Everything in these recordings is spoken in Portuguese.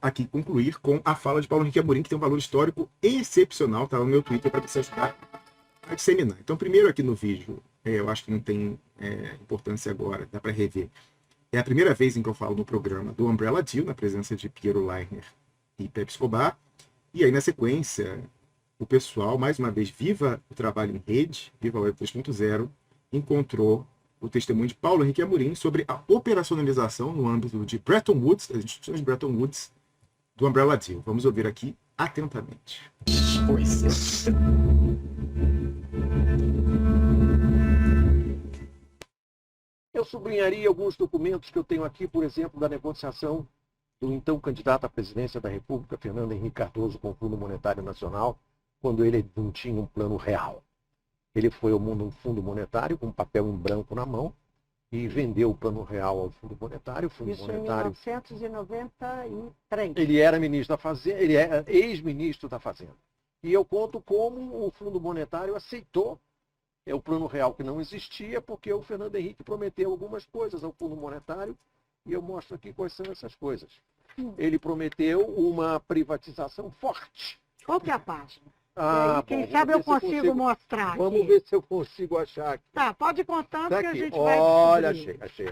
aqui concluir com a fala de Paulo Henrique Amorim, que tem um valor histórico excepcional, tá no meu Twitter para você ajudar a disseminar. Então, primeiro aqui no vídeo, eu acho que não tem importância agora, dá para rever. É a primeira vez em que eu falo no programa do Umbrella Deal, na presença de Piero Leiner e Pepe Escobar. E aí, na sequência, o pessoal, mais uma vez, viva o trabalho em rede, viva a Web 3.0, encontrou o testemunho de Paulo Henrique Amorim sobre a operacionalização no âmbito de Bretton Woods, das instituições de Bretton Woods, do Umbrella Deal. Vamos ouvir aqui atentamente. Pois é. Eu sublinharia alguns documentos que eu tenho aqui, por exemplo, da negociação do então candidato à presidência da República, Fernando Henrique Cardoso, com o Fundo Monetário Nacional, quando ele não tinha um plano real. Ele foi ao Fundo Monetário com um papel em branco na mão e vendeu o plano real ao Fundo Monetário. O Fundo Isso Monetário, em 1993. ele era ministro da Fazenda, ele era ex-ministro da Fazenda. E eu conto como o Fundo Monetário aceitou o plano real que não existia, porque o Fernando Henrique prometeu algumas coisas ao Fundo Monetário, e eu mostro aqui quais são essas coisas. Ele prometeu uma privatização forte. Qual que é a página? Quem Bom, sabe eu consigo mostrar Vamos aqui. ver se eu consigo achar aqui. Tá, pode contando Tá que a aqui. gente vai Olha, descobrir. achei.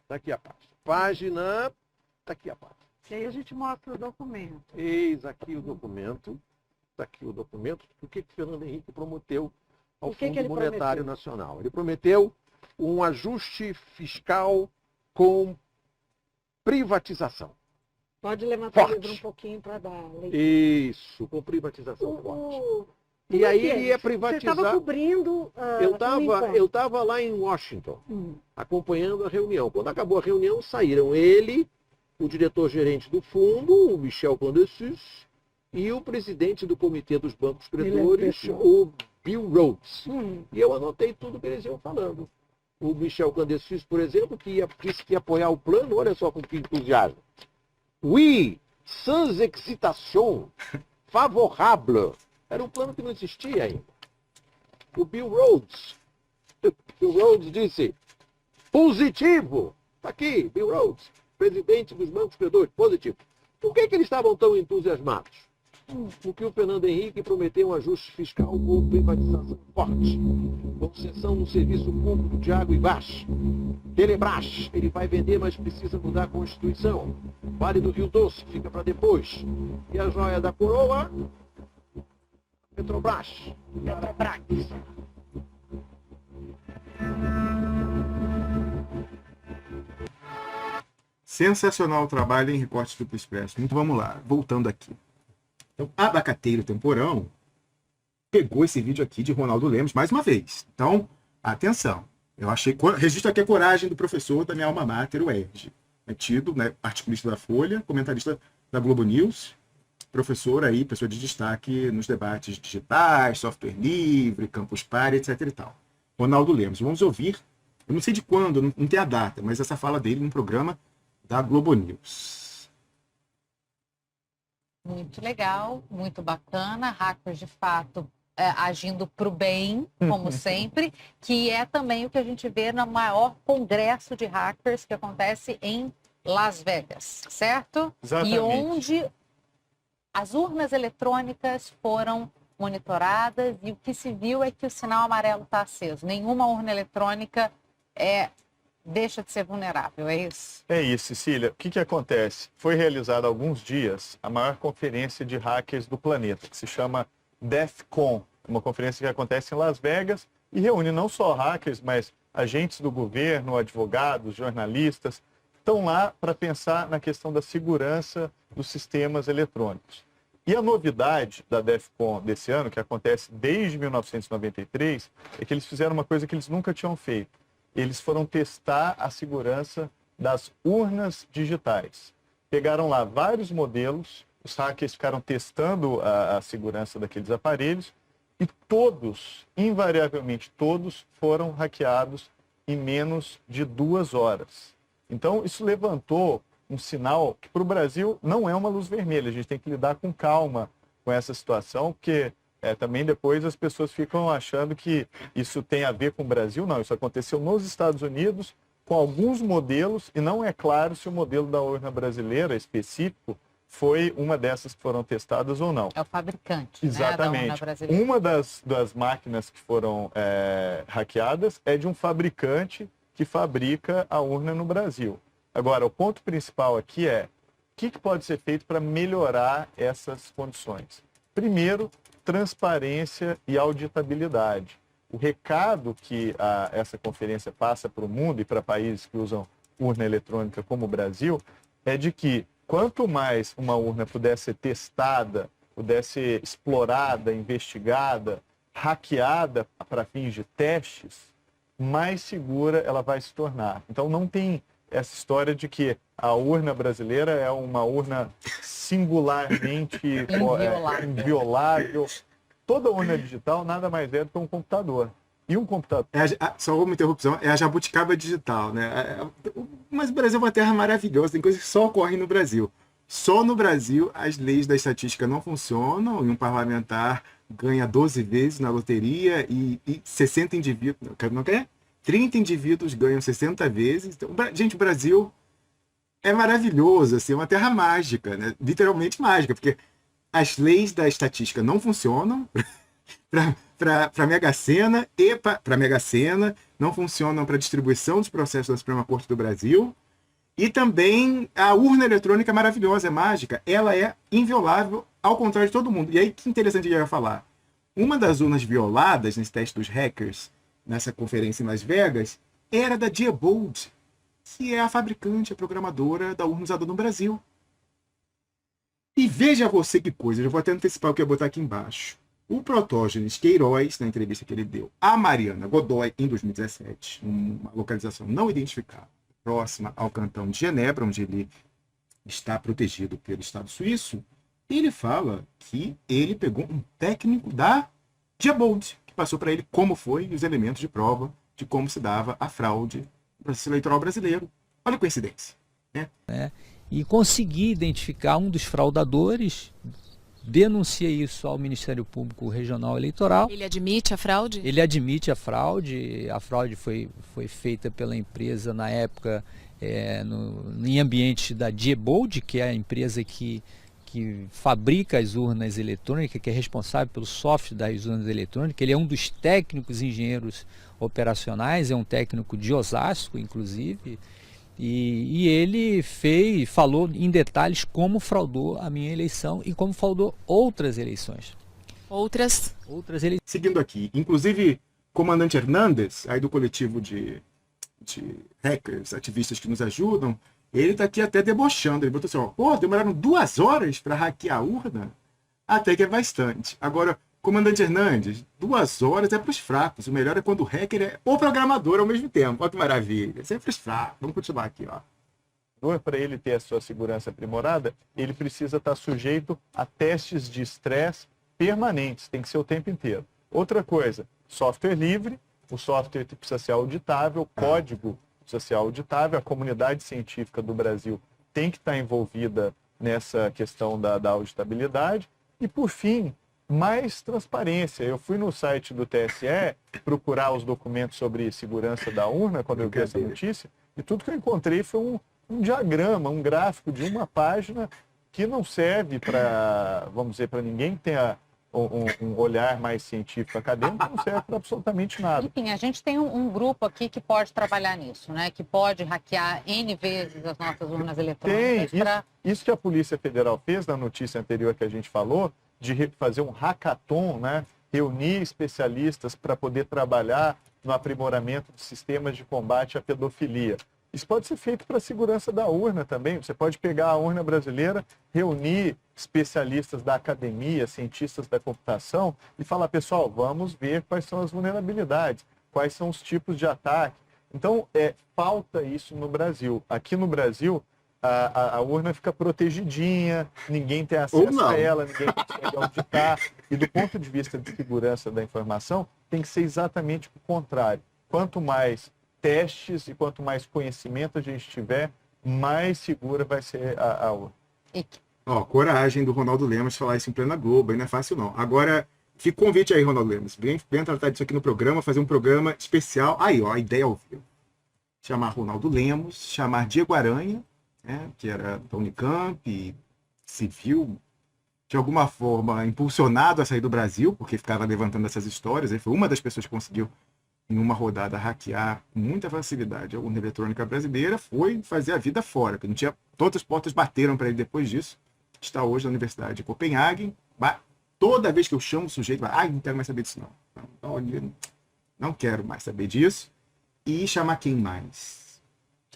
Tá aqui a página. Tá aqui a página. E aí a gente mostra o documento. Eis aqui o documento. Tá aqui o documento. O que o Fernando Henrique prometeu ao Fundo Monetário Nacional? Ele prometeu um ajuste fiscal com privatização. Pode levantar Forte. o livro um pouquinho para dar leitura. Isso, com privatização forte. E aí ele ia privatizar. Você estava cobrindo Eu estava lá em Washington, acompanhando a reunião. Quando acabou a reunião, saíram ele, o diretor-gerente do fundo, o Michel Candesus, e o presidente do Comitê dos Bancos Credores, o Bill Rhodes. E eu anotei tudo que eles iam falando. O Michel Candesus, por exemplo, disse que ia apoiar o plano, olha só com que entusiasmo. Oui, sans excitation, favorable. Era um plano que não existia ainda. O Bill Rhodes disse, positivo. Está aqui, Bill Rhodes, presidente dos bancos credores, positivo. Por que eles estavam tão entusiasmados? Porque o Fernando Henrique prometeu um ajuste fiscal com privatização forte, concessão no serviço público de água e gás. Telebrás, ele vai vender, mas precisa mudar a Constituição. Vale do Rio Doce, fica para depois. E a joia da coroa? Petrobras. Sensacional o trabalho em Recortes Duplo Expresso. Muito, vamos lá, voltando aqui. Então, Abacateiro Temporão pegou esse vídeo aqui de Ronaldo Lemos mais uma vez. Então, atenção. Eu achei, registro aqui a coragem do professor da minha alma mater, o ERJ. Tido, né, articulista da Folha, comentarista da Globo News, professor aí, pessoa de destaque nos debates digitais, software livre, campus party, etc e tal. Ronaldo Lemos. Vamos ouvir, eu não sei de quando, não tem a data, mas essa fala dele num programa da Globo News. Muito legal, muito bacana. Hackers, de fato, agindo para o bem, como sempre, que é também o que a gente vê no maior congresso de hackers que acontece em Las Vegas, certo? Exatamente. E onde as urnas eletrônicas foram monitoradas e o que se viu é que o sinal amarelo está aceso. Nenhuma urna eletrônica deixa de ser vulnerável, é isso? É isso, Cecília. O que acontece? Foi realizada há alguns dias a maior conferência de hackers do planeta, que se chama DEFCON, uma conferência que acontece em Las Vegas e reúne não só hackers, mas agentes do governo, advogados, jornalistas, estão lá para pensar na questão da segurança dos sistemas eletrônicos. E a novidade da DEFCON desse ano, que acontece desde 1993, é que eles fizeram uma coisa que eles nunca tinham feito. Eles foram testar a segurança das urnas digitais. Pegaram lá vários modelos, os hackers ficaram testando a segurança daqueles aparelhos e todos, invariavelmente todos, foram hackeados em menos de 2 horas. Então, isso levantou um sinal que para o Brasil não é uma luz vermelha. A gente tem que lidar com calma com essa situação, porque também depois as pessoas ficam achando que isso tem a ver com o Brasil. Não, isso aconteceu nos Estados Unidos, com alguns modelos, e não é claro se o modelo da urna brasileira específico foi uma dessas que foram testadas ou não. É o fabricante, Exatamente. né, da urna brasileira. Uma das máquinas que foram hackeadas é de um fabricante que fabrica a urna no Brasil. Agora, o ponto principal aqui é o que pode ser feito para melhorar essas condições. Primeiro, transparência e auditabilidade. O recado que essa conferência passa para o mundo e para países que usam urna eletrônica como o Brasil é de que quanto mais uma urna pudesse ser testada, pudesse ser explorada, investigada, hackeada para fins de testes, mais segura ela vai se tornar. Então não tem essa história de que a urna brasileira é uma urna singularmente inviolável. Toda urna digital nada mais é do que um computador. E um computador... Só uma interrupção, é a jabuticaba digital, né? Mas o Brasil é uma terra maravilhosa, tem coisas que só ocorrem no Brasil. Só no Brasil as leis da estatística não funcionam e um parlamentar ganha 12 vezes na loteria e 60 indivíduos... Não quer? 30 indivíduos ganham 60 vezes. Então, gente, o Brasil é maravilhoso, assim, é uma terra mágica, né? Literalmente mágica, porque as leis da estatística não funcionam para Mega Sena e para Mega Sena, não funcionam para distribuição dos processos da Suprema Corte do Brasil. E também a urna eletrônica é maravilhosa, é mágica, ela é inviolável ao contrário de todo mundo. E aí que interessante eu ia falar. Uma das urnas violadas nesse teste dos hackers, nessa conferência em Las Vegas, era da Diebold, que é a fabricante, a programadora da urna usada no Brasil. E veja você que coisa, eu vou até antecipar o que eu ia botar aqui embaixo. O Protógenes Queiroz, na entrevista que ele deu à Mariana Godoy em 2017, uma localização não identificada, próxima ao cantão de Genebra, onde ele está protegido pelo Estado suíço, ele fala que ele pegou um técnico da Diebold, que passou para ele como foi os elementos de prova de como se dava a fraude no processo eleitoral brasileiro. Olha a coincidência, né? E consegui identificar um dos fraudadores, denuncia isso ao Ministério Público Regional Eleitoral. Ele admite a fraude? Ele admite a fraude foi feita pela empresa na época em ambiente da Diebold, que é a empresa que fabrica as urnas eletrônicas, que é responsável pelo software das urnas eletrônicas. Ele é um dos técnicos engenheiros operacionais, é um técnico de Osasco, inclusive, e ele falou em detalhes como fraudou a minha eleição e como fraudou outras eleições. Outras eleições. Seguindo aqui, inclusive, comandante Hernandes, aí do coletivo de hackers, ativistas que nos ajudam, ele está aqui até debochando. Ele botou assim, ó, demoraram 2 horas para hackear a urna? Até que é bastante. Agora, comandante Hernandes, 2 horas é para os fracos. O melhor é quando o hacker é o programador ao mesmo tempo. Olha que maravilha. Isso é para os fracos. Vamos continuar aqui, ó. Para ele ter a sua segurança aprimorada, ele precisa estar sujeito a testes de estresse permanentes. Tem que ser o tempo inteiro. Outra coisa, software livre. O software precisa ser auditável, o código precisa ser auditável. A comunidade científica do Brasil tem que estar envolvida nessa questão da auditabilidade. E, por fim, mais transparência. Eu fui no site do TSE procurar os documentos sobre segurança da urna quando eu vi essa notícia, e tudo que eu encontrei foi um diagrama, um gráfico de uma página que não serve para, vamos dizer, para ninguém que tenha um olhar mais científico acadêmico, não serve para absolutamente nada. Enfim, a gente tem um grupo aqui que pode trabalhar nisso, né? Que pode hackear N vezes as nossas urnas eletrônicas. Isso que a Polícia Federal fez na notícia anterior que a gente falou, de fazer um hackathon, né? Reunir especialistas para poder trabalhar no aprimoramento de sistemas de combate à pedofilia. Isso pode ser feito para a segurança da urna também. Você pode pegar a urna brasileira, reunir especialistas da academia, cientistas da computação e falar, pessoal, vamos ver quais são as vulnerabilidades, quais são os tipos de ataque. Então, falta isso no Brasil. Aqui no Brasil, a urna fica protegidinha, ninguém tem acesso a ela, ninguém consegue auditar. E do ponto de vista de segurança da informação, tem que ser exatamente o contrário. Quanto mais testes e quanto mais conhecimento a gente tiver, mais segura vai ser a urna. Coragem do Ronaldo Lemos falar isso em plena Globo, aí não é fácil não. Agora, fica o convite aí, Ronaldo Lemos. Vem tratar disso aqui no programa, fazer um programa especial. Aí, ó, a ideia ao vivo. chamar Ronaldo Lemos, chamar Diego Aranha, né, que era da Unicamp, e se viu, de alguma forma, impulsionado a sair do Brasil, porque ficava levantando essas histórias. Ele foi uma das pessoas que conseguiu, em uma rodada, hackear com muita facilidade a urna eletrônica brasileira, foi fazer a vida fora, porque não tinha, todas as portas bateram para ele depois disso. Está hoje na Universidade de Copenhague. Toda vez que eu chamo o sujeito, não quero mais saber disso não quero mais saber disso. E chamar quem mais?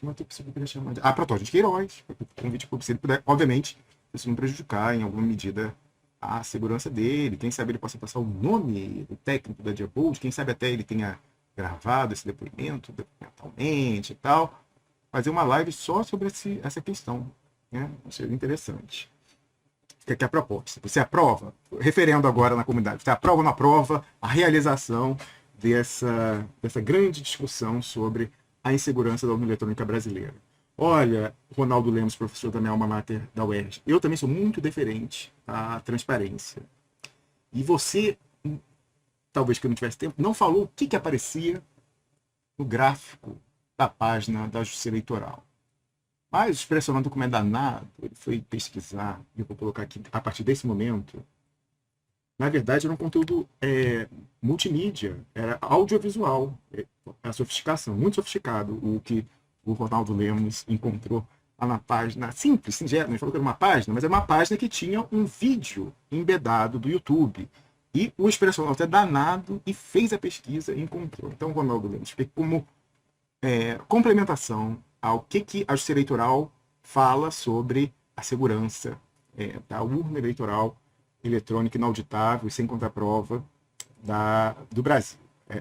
Uma outra pessoa que eu queria chamar de... Protógenes Queiroz, convite público, se ele puder, obviamente, isso não prejudicar em alguma medida a segurança dele. Quem sabe ele possa passar o nome do técnico da Diebold, quem sabe até ele tenha gravado esse depoimento documentalmente e tal. Fazer uma live só sobre essa questão, né? Seria interessante. Fica aqui a proposta. Você aprova? Referendo agora na comunidade. Você aprova ou não aprova a realização dessa grande discussão sobre a insegurança da urna eletrônica brasileira? Olha, Ronaldo Lemos, professor da minha alma mater da UERJ, eu também sou muito deferente à transparência. E você, talvez que eu não tivesse tempo, não falou o que aparecia no gráfico da página da Justiça Eleitoral. Mas o Expresso documento danado, ele foi pesquisar, e eu vou colocar aqui, a partir desse momento, na verdade era um conteúdo multimídia, era audiovisual, a sofisticação, muito sofisticado, o que o Ronaldo Lemos encontrou lá na página, simples, singela, ele falou que era uma página, mas era uma página que tinha um vídeo embedado do YouTube. E o Expresso é danado e fez a pesquisa e encontrou. Então, Ronaldo Lemos, como complementação ao que a Justiça Eleitoral fala sobre a segurança da urna eleitoral eletrônica inauditável e sem contraprova do Brasil.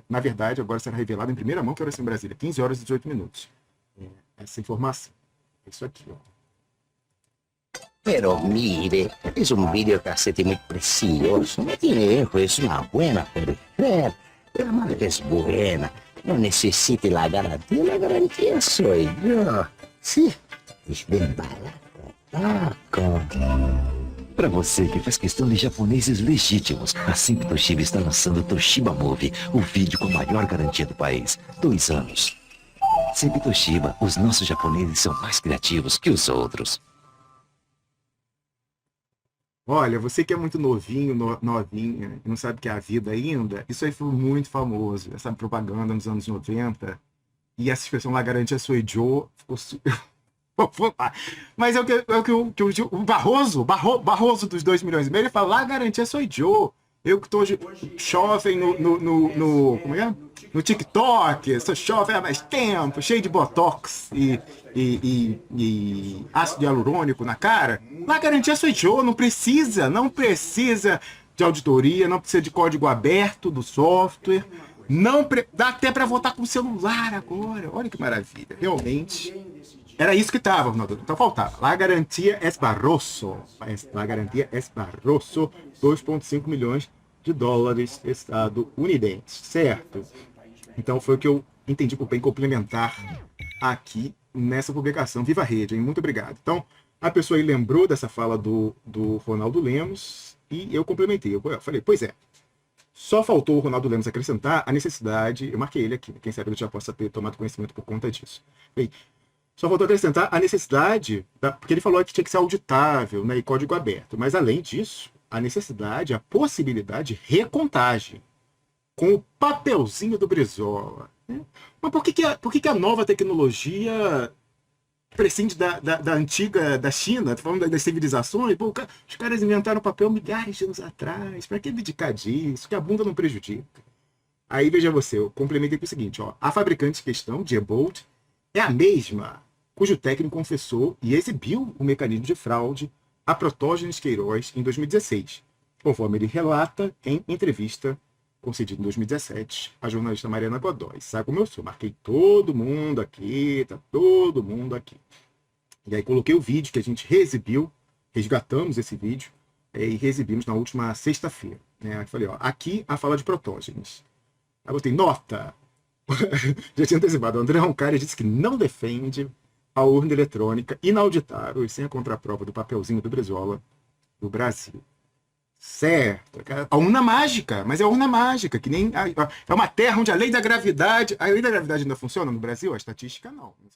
Na verdade, agora será revelado em primeira mão que horas em Brasília, 15 horas e 18 minutos. Essa informação. Isso aqui, ó. Pero mire, es un videocassete muy precioso, no tiene erro, es una buena por la marca es buena, no necesite la garantía soy yo. Sí, es bien barato. Para você que faz questão de japoneses legítimos, a Simp Toshiba está lançando o Toshiba Movie, o vídeo com a maior garantia do país. 2 anos. Simp Toshiba, os nossos japoneses são mais criativos que os outros. Olha, você que é muito novinho, novinha, e não sabe o que é a vida ainda, isso aí foi muito famoso, essa propaganda nos anos 90. E essa expressão lá, garantia sou Joe, ficou super... Mas é o que o Barroso dos 2 milhões e meio, ele fala, lá garantia sou Joe. Eu que tô jovem como é? No TikTok, sou jovem há mais tempo, cheio de botox e ácido hialurônico na cara. Lá garantia sou Joe, não precisa de auditoria, não precisa de código aberto do software, dá até para votar com o celular agora. Olha que maravilha, realmente. Era isso que estava, Ronaldo. Então faltava. La garantia es Barroso. La garantia es Barroso, 2,5 milhões de dólares estadunidenses. Certo? Então foi o que eu entendi por bem complementar aqui nessa publicação. Viva a rede, hein? Muito obrigado. Então, a pessoa aí lembrou dessa fala do Ronaldo Lemos e eu complementei. Eu falei, pois é. Só faltou o Ronaldo Lemos acrescentar a necessidade, eu marquei ele aqui, quem sabe ele já possa ter tomado conhecimento por conta disso. Falei, só faltou acrescentar a necessidade, porque ele falou que tinha que ser auditável, né, e código aberto. Mas, além disso, a necessidade, a possibilidade de recontagem com o papelzinho do Brizola. Né? Mas por que a nova tecnologia prescinde da antiga, da China, falando das civilizações? Pô, os caras inventaram papel milhares de anos atrás. Para que abdicar disso? Que a bunda não prejudica. Aí, veja você, eu complementei com o seguinte, ó, a fabricante em questão, Diebold, é a mesma cujo técnico confessou e exibiu o mecanismo de fraude a Protógenes Queiroz em 2016, conforme ele relata em entrevista concedida em 2017 à jornalista Mariana Godoy. Sabe como eu sou? Marquei todo mundo aqui, tá todo mundo aqui. E aí coloquei o vídeo que a gente reexibiu, resgatamos esse vídeo e reexibimos na última sexta-feira. Né? Aí falei, ó, aqui a fala de Protógenes. Aí botei nota. Já tinha antecipado. O André Roncari disse que não defende a urna eletrônica inauditável e sem a contraprova do papelzinho do Brizola do Brasil. Certo. A urna mágica, mas é a urna mágica, que nem. É uma terra onde a lei da gravidade. A lei da gravidade ainda funciona no Brasil? A estatística não.